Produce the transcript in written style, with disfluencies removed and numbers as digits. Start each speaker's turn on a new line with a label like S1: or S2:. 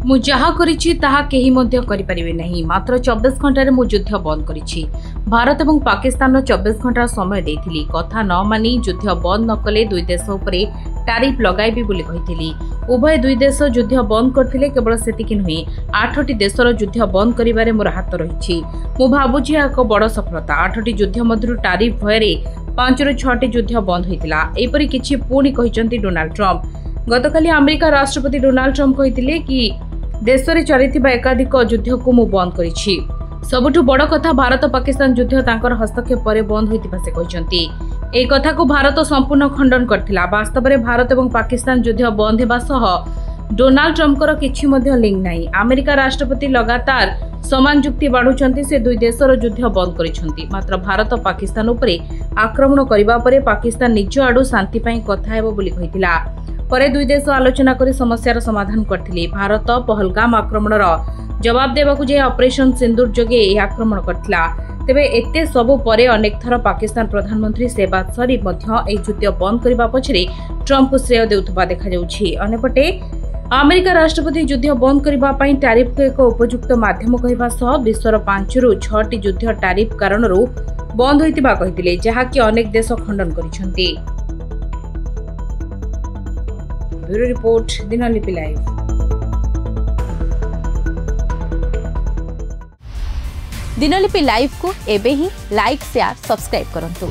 S1: मु जहा करिछि ताहा केही मध्य करि परिबे नहीं। मात्र 24 घंटा रे मु युद्ध बंद करिछि। भारत एवं पाकिस्तान 24 घंटा समय देथिली। कथा न मानी युद्ध बंद न कले दुई देश उपरे टैरिफ लगाइबी बोली कहिथिली। उभय दुई देश युद्ध बंद करथिले। केवल सेतिकि नुहे 8टी देशर युद्ध बंद करिबारे मोर हाथ रहिछि। मु भाबुछि एक बड़ सफलता। 8टी युद्ध मध्यरु टैरिफ भयरे 5 ରୁ 6टी युद्ध बंद होइतिला। एपरि किछि पुणी कहिसंती डोनाल्ड ट्रम्प। गतकाली अमेरिका राष्ट्रपति डोनाल्ड ट्रम्प कहिथिले कि देश में चली एकाधिक युद्ध को मु बंद करिछि। सबुठु बड़ कथा भारत पाकिस्तान युद्ध तांकर हस्तक्षेप पर बंद होइतिबा से कहिसंती। एई कथा को भारत संपूर्ण खंडन करथिला। वास्तव में भारत एवं पाकिस्तान युद्ध बंद हेबा सह डोनाल्ड ट्रम्पकर किछि मध्य लिंक नाही। अमेरिका राष्ट्रपति लगातार समान युक्ति बाढुचंती। से दुई देशर युद्ध बंद करिसंती। मात्र भारत पाकिस्तान उपरे आक्रमण करिबा परे पाकिस्तान निज आडू शांति पई कथा हेबो बोली कहितिला। परे दुई देश आलोचना करी समस्यार समाधान करथिले। भारत पहलगाम आक्रमणर जवाब देबाकू जे ऑपरेशन सिंदूर जोगे ए आक्रमण करथिला। तेबे एते सबु परे अनेक थर पाकिस्तान प्रधानमंत्री शहबाज शरीफ मध्य ए युद्ध बंद करबा पछरे ट्रम्प को श्रेय देउथबा देखा जाउछि। अनेपटे अमेरिका राष्ट्रपति युद्ध बंद करबा पई टैरिफ को एक उपयुक्त माध्यम कहबा सह विश्वर 5 ରୁ 6टी युद्ध टैरिफ कारणरू बंद होइतिबा कहितिले, जहा कि अनेक देश खंडन करिसंती। Bureau report Dinalipi live.
S2: Dinalipi live को एबे ही लाइक शेयर सब्सक्राइब करंतु।